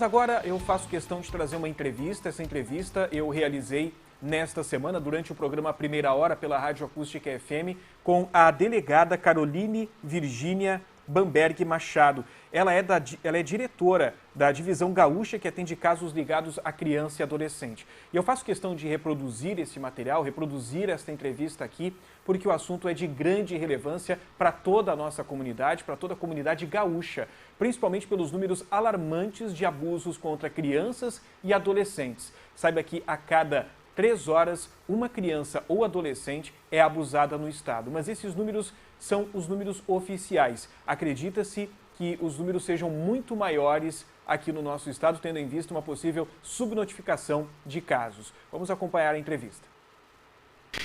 Mas agora eu faço questão de trazer uma entrevista. Essa entrevista eu realizei nesta semana, durante o programa Primeira Hora, pela Rádio Acústica FM, com a delegada Caroline Virgínia Bamberg Machado. Ela é diretora da Divisão Gaúcha, que atende casos ligados à criança e adolescente. E eu faço questão de reproduzir esse material, reproduzir esta entrevista aqui, porque o assunto é de grande relevância para toda a nossa comunidade, para toda a comunidade gaúcha, principalmente pelos números alarmantes de abusos contra crianças e adolescentes. Saiba que a cada 3 horas, uma criança ou adolescente é abusada no estado. Mas esses números são os números oficiais. Acredita-se que os números sejam muito maiores aqui no nosso estado, tendo em vista uma possível subnotificação de casos. Vamos acompanhar a entrevista.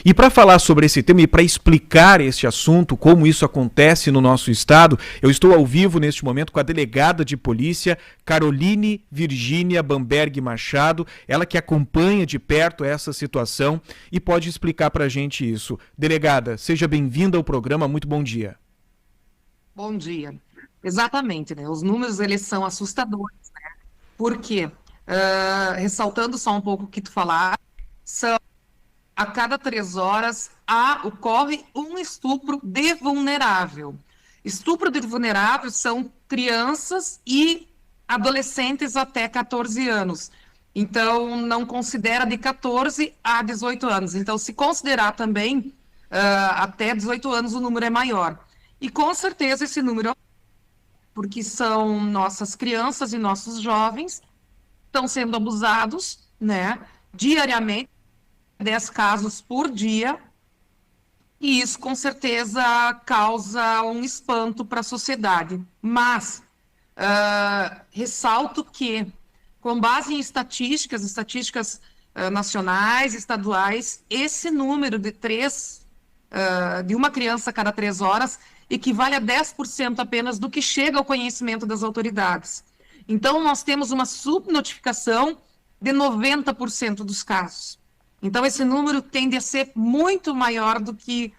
E para falar sobre esse tema e para explicar este assunto, como isso acontece no nosso estado, eu estou ao vivo neste momento com a delegada de polícia, Caroline Virgínia Bamberg Machado, ela que acompanha de perto essa situação e pode explicar para a gente isso. Delegada, seja bem-vinda ao programa, muito bom dia. Bom dia. Exatamente, né? Os números, eles são assustadores, né? Porque, ressaltando só um pouco o que tu falaste, a cada 3 horas ocorre um estupro de vulnerável. Estupro de vulnerável são crianças e adolescentes até 14 anos. Então, não considera de 14 a 18 anos. Então, se considerar também até 18 anos, o número é maior. E, com certeza, esse número, porque são nossas crianças e nossos jovens que estão sendo abusados, né, diariamente, 10 casos por dia, e isso com certeza causa um espanto para a sociedade. Mas ressalto que, com base em estatísticas nacionais, estaduais, esse número de uma criança a cada 3 horas equivale a 10% apenas do que chega ao conhecimento das autoridades. Então, nós temos uma subnotificação de 90% dos casos. Então, esse número tende a ser muito maior do que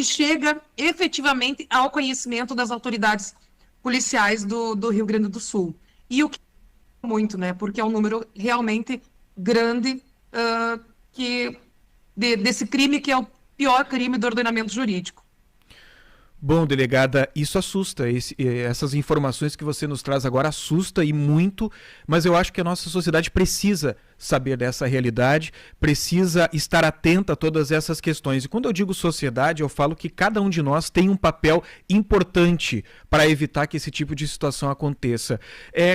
chega efetivamente ao conhecimento das autoridades policiais do Rio Grande do Sul. E o que é muito, né? Porque é um número realmente grande desse crime, que é o pior crime do ordenamento jurídico. Bom, delegada, isso assusta. Essas informações que você nos traz agora assusta e muito, mas eu acho que a nossa sociedade precisa saber dessa realidade, precisa estar atenta a todas essas questões. E quando eu digo sociedade, eu falo que cada um de nós tem um papel importante para evitar que esse tipo de situação aconteça.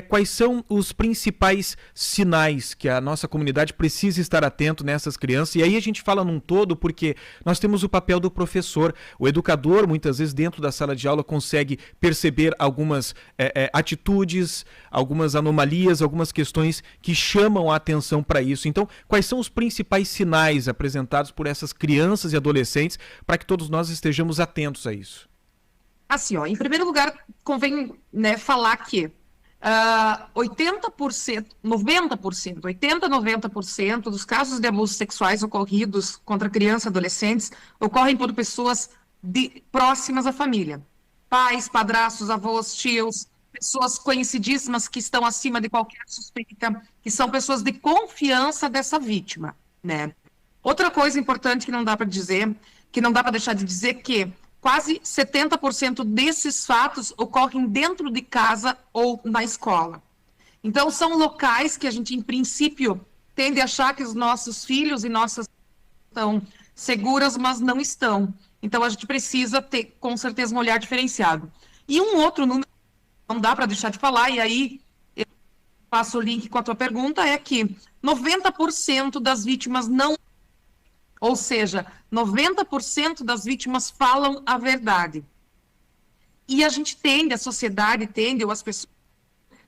Quais são os principais sinais que a nossa comunidade precisa estar atento nessas crianças? E aí a gente fala num todo porque nós temos o papel do professor. O educador, muitas vezes, dentro da sala de aula, consegue perceber algumas atitudes, algumas anomalias, algumas questões que chamam a atenção para isso. Então, quais são os principais sinais apresentados por essas crianças e adolescentes para que todos nós estejamos atentos a isso? Assim, em primeiro lugar, convém, né, falar que 90% dos casos de abusos sexuais ocorridos contra crianças e adolescentes ocorrem por pessoas próximas à família. Pais, padrastos, avós, tios, pessoas conhecidíssimas que estão acima de qualquer suspeita, que são pessoas de confiança dessa vítima, né? Outra coisa importante que não dá para deixar de dizer, que quase 70% desses fatos ocorrem dentro de casa ou na escola. Então, são locais que a gente, em princípio, tende a achar que os nossos filhos e nossas estão seguras, mas não estão. Então, a gente precisa ter, com certeza, um olhar diferenciado. E um outro número, não dá para deixar de falar, e aí eu passo o link com a tua pergunta, é que 90% das vítimas não... Ou seja, 90% das vítimas falam a verdade. E a gente a sociedade tende, ou as pessoas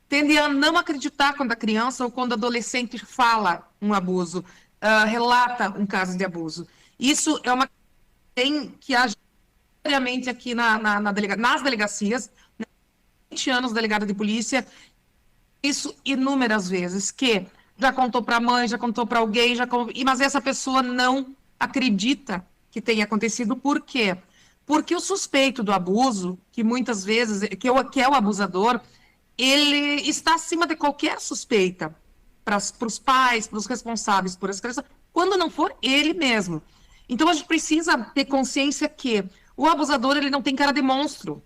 tendem a não acreditar quando a criança ou quando o adolescente fala um abuso, relata um caso de abuso. Isso é uma tem que agir diariamente aqui nas delegacias, 20 anos delegada de polícia, isso inúmeras vezes, que já contou para a mãe, já contou para alguém, mas essa pessoa não acredita que tenha acontecido. Por quê? Porque o suspeito do abuso, que muitas vezes, que é o abusador, ele está acima de qualquer suspeita para os pais, para os responsáveis por essa criança, quando não for ele mesmo. Então, a gente precisa ter consciência que o abusador, ele não tem cara de monstro.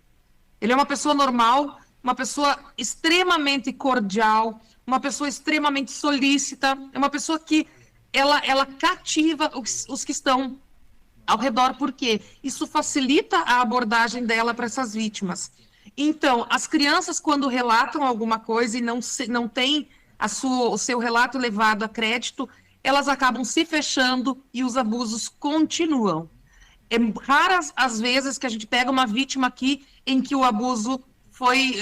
Ele é uma pessoa normal, uma pessoa extremamente cordial, uma pessoa extremamente solícita, é uma pessoa que ela cativa os que estão ao redor, porque isso facilita a abordagem dela para essas vítimas. Então, as crianças, quando relatam alguma coisa e não tem o seu relato levado a crédito, elas acabam se fechando e os abusos continuam. É raras as vezes que a gente pega uma vítima aqui em que o abuso foi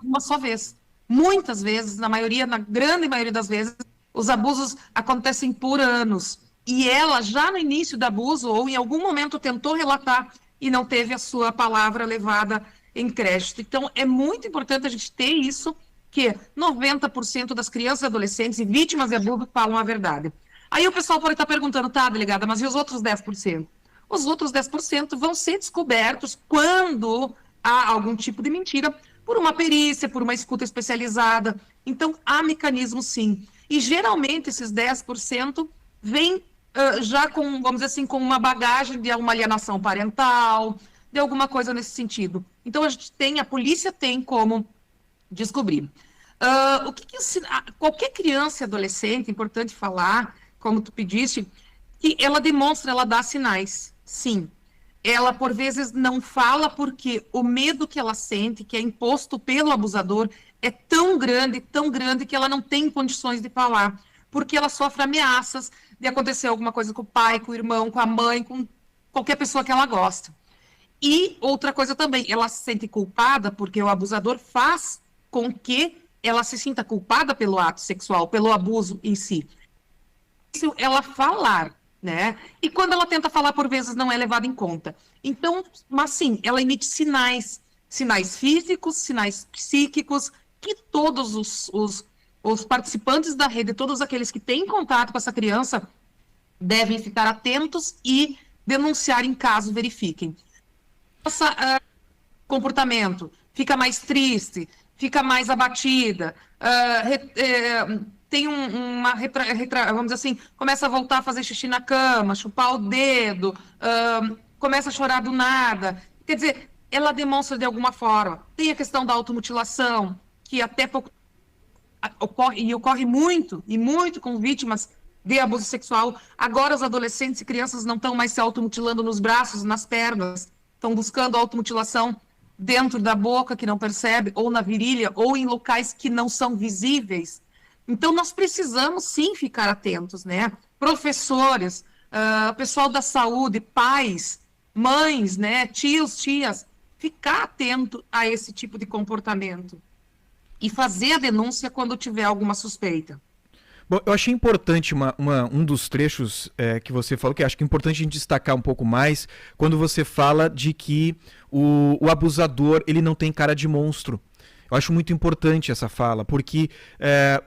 uma só vez. Muitas vezes, na grande maioria das vezes, os abusos acontecem por anos. E ela, já no início do abuso, ou em algum momento tentou relatar e não teve a sua palavra levada em crédito. Então, é muito importante a gente ter isso, que 90% das crianças e adolescentes e vítimas de abuso falam a verdade. Aí o pessoal pode estar perguntando, tá, delegada, mas e os outros 10%? Os outros 10% vão ser descobertos quando há algum tipo de mentira, por uma perícia, por uma escuta especializada. Então, há mecanismos, sim. E, geralmente, esses 10% vêm já com, vamos dizer assim, com uma bagagem de uma alienação parental, de alguma coisa nesse sentido. Então, a polícia tem como descobrir. Qualquer criança e adolescente, importante falar, como tu pediste, que ela demonstra, ela dá sinais, sim. Ela, por vezes, não fala porque o medo que ela sente, que é imposto pelo abusador, é tão grande que ela não tem condições de falar, porque ela sofre ameaças de acontecer alguma coisa com o pai, com o irmão, com a mãe, com qualquer pessoa que ela gosta. E outra coisa também, ela se sente culpada porque o abusador faz com que ela se sinta culpada pelo ato sexual, pelo abuso em si. Isso ela falar, né? E quando ela tenta falar, por vezes, não é levada em conta. Então, mas sim, ela emite sinais físicos, sinais psíquicos, que todos os participantes da rede, todos aqueles que têm contato com essa criança, devem ficar atentos e denunciar em caso verifiquem. Essa comportamento fica mais triste, fica mais abatida, tem vamos dizer assim, começa a voltar a fazer xixi na cama, chupar o dedo, começa a chorar do nada. Quer dizer, ela demonstra de alguma forma. Tem a questão da automutilação, que até pouco ocorre muito, e muito com vítimas de abuso sexual. Agora os adolescentes e crianças não estão mais se automutilando nos braços, nas pernas, estão buscando automutilação dentro da boca, que não percebe, ou na virilha, ou em locais que não são visíveis. Então, nós precisamos, sim, ficar atentos, né? Professores, pessoal da saúde, pais, mães, né? Tios, tias, ficar atento a esse tipo de comportamento e fazer a denúncia quando tiver alguma suspeita. Bom, eu achei importante um dos trechos que você falou, que acho que é importante a gente destacar um pouco mais, quando você fala de que o abusador, ele não tem cara de monstro. Eu acho muito importante essa fala, porque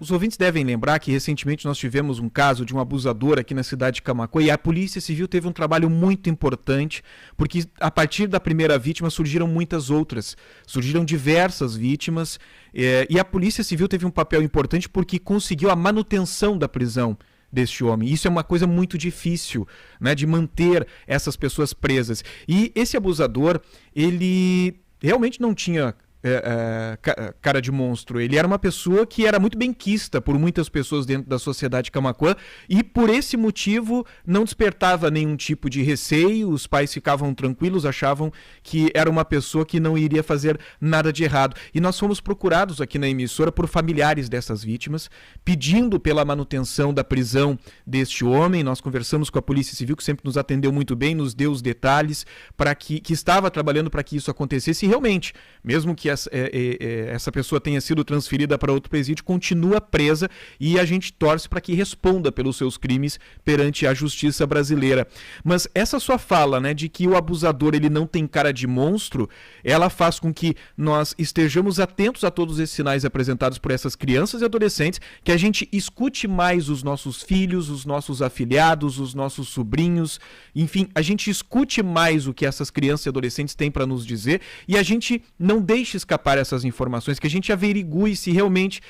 os ouvintes devem lembrar que recentemente nós tivemos um caso de um abusador aqui na cidade de Camaquã e a Polícia Civil teve um trabalho muito importante, porque a partir da primeira vítima surgiram muitas outras, surgiram diversas vítimas e a Polícia Civil teve um papel importante porque conseguiu a manutenção da prisão deste homem. Isso é uma coisa muito difícil, né, de manter essas pessoas presas. E esse abusador, ele realmente não tinha cara de monstro. Ele era uma pessoa que era muito benquista por muitas pessoas dentro da sociedade Camaquã e por esse motivo não despertava nenhum tipo de receio, os pais ficavam tranquilos, achavam que era uma pessoa que não iria fazer nada de errado. E nós fomos procurados aqui na emissora por familiares dessas vítimas, pedindo pela manutenção da prisão deste homem. Nós conversamos com a Polícia Civil, que sempre nos atendeu muito bem, nos deu os detalhes para que estava trabalhando para que isso acontecesse e realmente, mesmo que essa pessoa tenha sido transferida para outro presídio, continua presa e a gente torce para que responda pelos seus crimes perante a justiça brasileira. Mas essa sua fala, né, de que o abusador ele não tem cara de monstro, ela faz com que nós estejamos atentos a todos esses sinais apresentados por essas crianças e adolescentes, que a gente escute mais os nossos filhos, os nossos afilhados, os nossos sobrinhos, enfim, a gente escute mais o que essas crianças e adolescentes têm para nos dizer e a gente não deixe escapar essas informações, que a gente averigue se realmente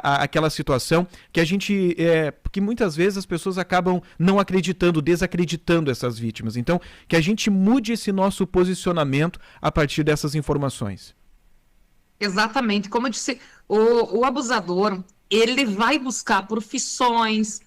aquela situação, que a gente... porque muitas vezes as pessoas acabam não acreditando, desacreditando essas vítimas. Então, que a gente mude esse nosso posicionamento a partir dessas informações. Exatamente. Como eu disse, o abusador, ele vai buscar profissões,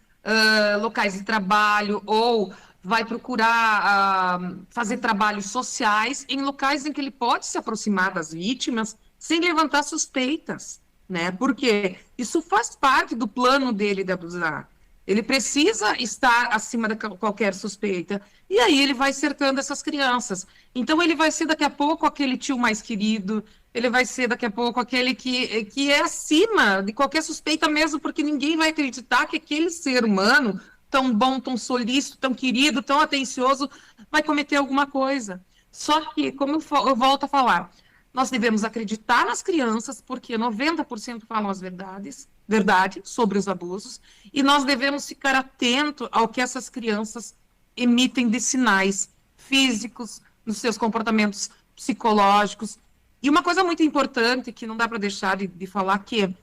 locais de trabalho, ou vai procurar fazer trabalhos sociais em locais em que ele pode se aproximar das vítimas sem levantar suspeitas, né? Porque isso faz parte do plano dele de abusar. Ele precisa estar acima de qualquer suspeita. E aí ele vai cercando essas crianças. Então ele vai ser daqui a pouco aquele tio mais querido, ele vai ser daqui a pouco aquele que é acima de qualquer suspeita mesmo, porque ninguém vai acreditar que aquele ser humano, tão bom, tão solícito, tão querido, tão atencioso, vai cometer alguma coisa. Só que, como eu volto a falar, nós devemos acreditar nas crianças, porque 90% falam as verdade sobre os abusos, e nós devemos ficar atento ao que essas crianças emitem de sinais físicos, nos seus comportamentos psicológicos. E uma coisa muito importante, que não dá para deixar de falar, que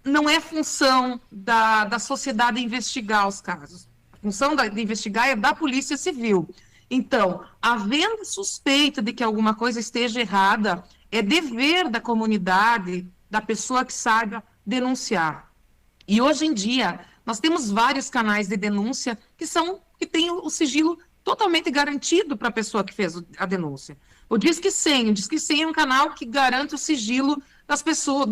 não é função da sociedade investigar os casos. A função de investigar é da Polícia Civil. Então, havendo suspeita de que alguma coisa esteja errada, é dever da comunidade, da pessoa que saiba, denunciar. E hoje em dia, nós temos vários canais de denúncia que têm o sigilo totalmente garantido para a pessoa que fez a denúncia. O Disque 100 é um canal que garante o sigilo das pessoas,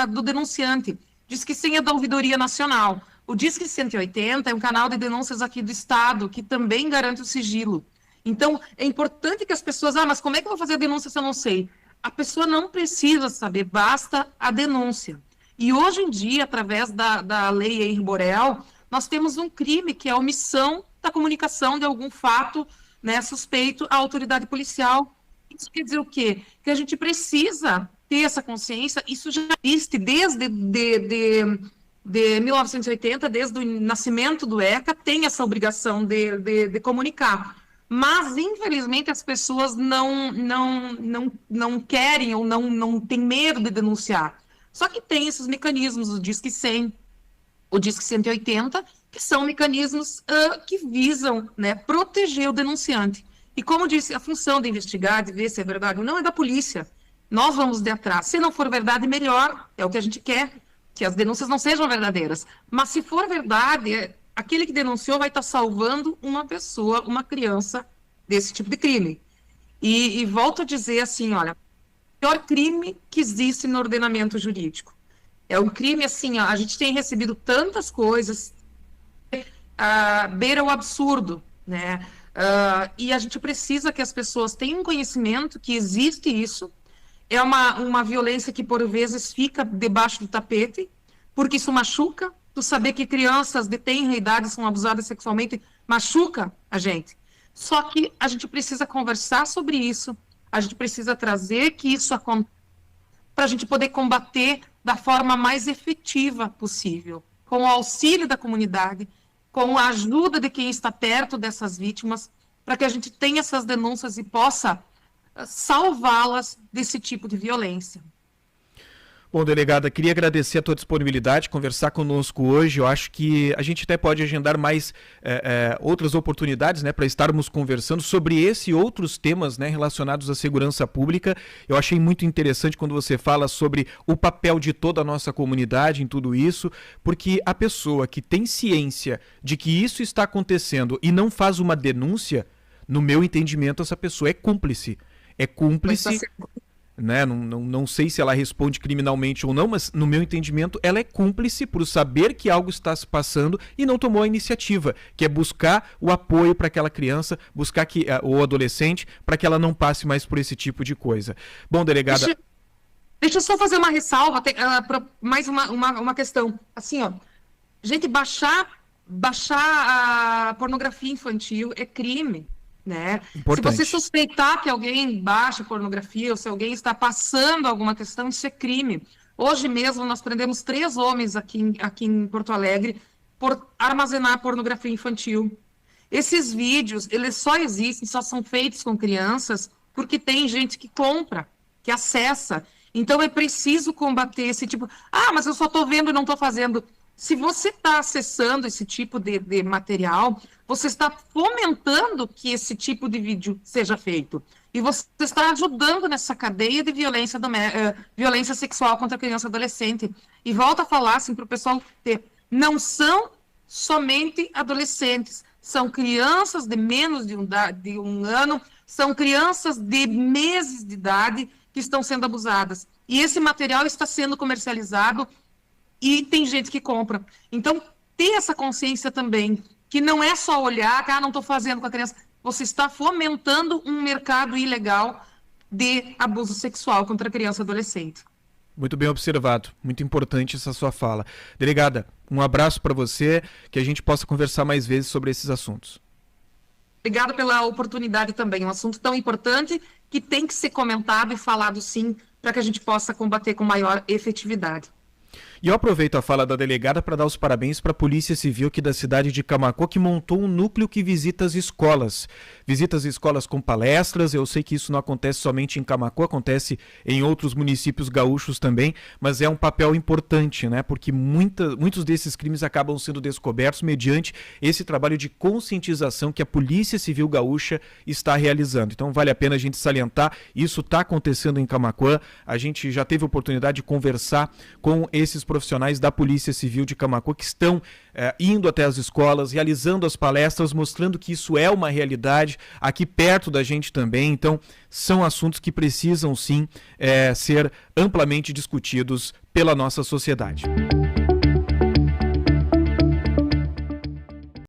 do denunciante. Disque 100 é da Ouvidoria Nacional. O Disque 180 é um canal de denúncias aqui do Estado, que também garante o sigilo. Então, é importante que as pessoas... mas como é que eu vou fazer a denúncia se eu não sei? A pessoa não precisa saber, basta a denúncia. E hoje em dia, através da lei Eir Borel, nós temos um crime, que é a omissão da comunicação de algum fato, né, suspeito à autoridade policial. Isso quer dizer o quê? Que a gente precisa ter essa consciência. Isso já existe desde de 1980, desde o nascimento do ECA, tem essa obrigação de comunicar. Mas, infelizmente, as pessoas não querem ou não têm medo de denunciar. Só que tem esses mecanismos, o Disque 100, o Disque 180, que são mecanismos que visam, né, proteger o denunciante. E como disse, a função de investigar, de ver se é verdade ou não, é da polícia. Nós vamos de atrás. Se não for verdade, melhor. É o que a gente quer, que as denúncias não sejam verdadeiras. Mas se for verdade, aquele que denunciou vai estar salvando uma pessoa, uma criança, desse tipo de crime. E volto a dizer assim, olha, o pior crime que existe no ordenamento jurídico. É um crime, assim, a gente tem recebido tantas coisas, beira o absurdo, né? E a gente precisa que as pessoas tenham conhecimento que existe isso. É uma violência que, por vezes, fica debaixo do tapete, porque isso machuca. Tu saber que crianças de tenra idade são abusadas sexualmente machuca a gente. Só que a gente precisa conversar sobre isso, a gente precisa trazer que isso aconteça para a gente poder combater da forma mais efetiva possível, com o auxílio da comunidade, com a ajuda de quem está perto dessas vítimas, para que a gente tenha essas denúncias e possa salvá-las desse tipo de violência. Bom, delegada, queria agradecer a tua disponibilidade, conversar conosco hoje. Eu acho que a gente até pode agendar mais outras oportunidades, né, para estarmos conversando sobre esse e outros temas, né, relacionados à segurança pública. Eu achei muito interessante quando você fala sobre o papel de toda a nossa comunidade em tudo isso, porque a pessoa que tem ciência de que isso está acontecendo e não faz uma denúncia, no meu entendimento, essa pessoa é cúmplice. É cúmplice... Né? Não sei se ela responde criminalmente ou não, mas no meu entendimento ela é cúmplice por saber que algo está se passando e não tomou a iniciativa, que é buscar o apoio para aquela criança, buscar o adolescente, para que ela não passe mais por esse tipo de coisa. Bom, delegada... Deixa eu só fazer uma ressalva, mais uma questão. Assim, ó, gente, baixar a pornografia infantil é crime. Né? Se você suspeitar que alguém baixa pornografia ou se alguém está passando alguma questão, isso é crime. Hoje mesmo nós prendemos 3 homens aqui em Porto Alegre por armazenar pornografia infantil. Esses vídeos, eles só existem, só são feitos com crianças porque tem gente que compra. que acessa. Então é preciso combater esse tipo. Ah, mas eu só estou vendo e não estou fazendo. Se você está acessando esse tipo de material, você está fomentando que esse tipo de vídeo seja feito. E você está ajudando nessa cadeia de violência sexual contra criança e adolescente. E volto a falar assim, para o pessoal ter. Não são somente adolescentes, são crianças de menos de um ano, são crianças de meses de idade que estão sendo abusadas. E esse material está sendo comercializado e tem gente que compra. Então, ter essa consciência também, que não é só olhar, que não estou fazendo com a criança, você está fomentando um mercado ilegal de abuso sexual contra criança e adolescente. Muito bem observado, muito importante essa sua fala. Delegada, um abraço para você, que a gente possa conversar mais vezes sobre esses assuntos. Obrigada pela oportunidade também, um assunto tão importante que tem que ser comentado e falado sim, para que a gente possa combater com maior efetividade. E eu aproveito a fala da delegada para dar os parabéns para a Polícia Civil aqui da cidade de Camaquã, que montou um núcleo que visita as escolas. Visita as escolas com palestras, eu sei que isso não acontece somente em Camaquã, acontece em outros municípios gaúchos também, mas é um papel importante, né? Porque muitos desses crimes acabam sendo descobertos mediante esse trabalho de conscientização que a Polícia Civil gaúcha está realizando. Então vale a pena a gente salientar, isso está acontecendo em Camaquã, a gente já teve a oportunidade de conversar com esses profissionais da Polícia Civil de Camaquã que estão indo até as escolas, realizando as palestras, mostrando que isso é uma realidade aqui perto da gente também. Então, são assuntos que precisam sim ser amplamente discutidos pela nossa sociedade.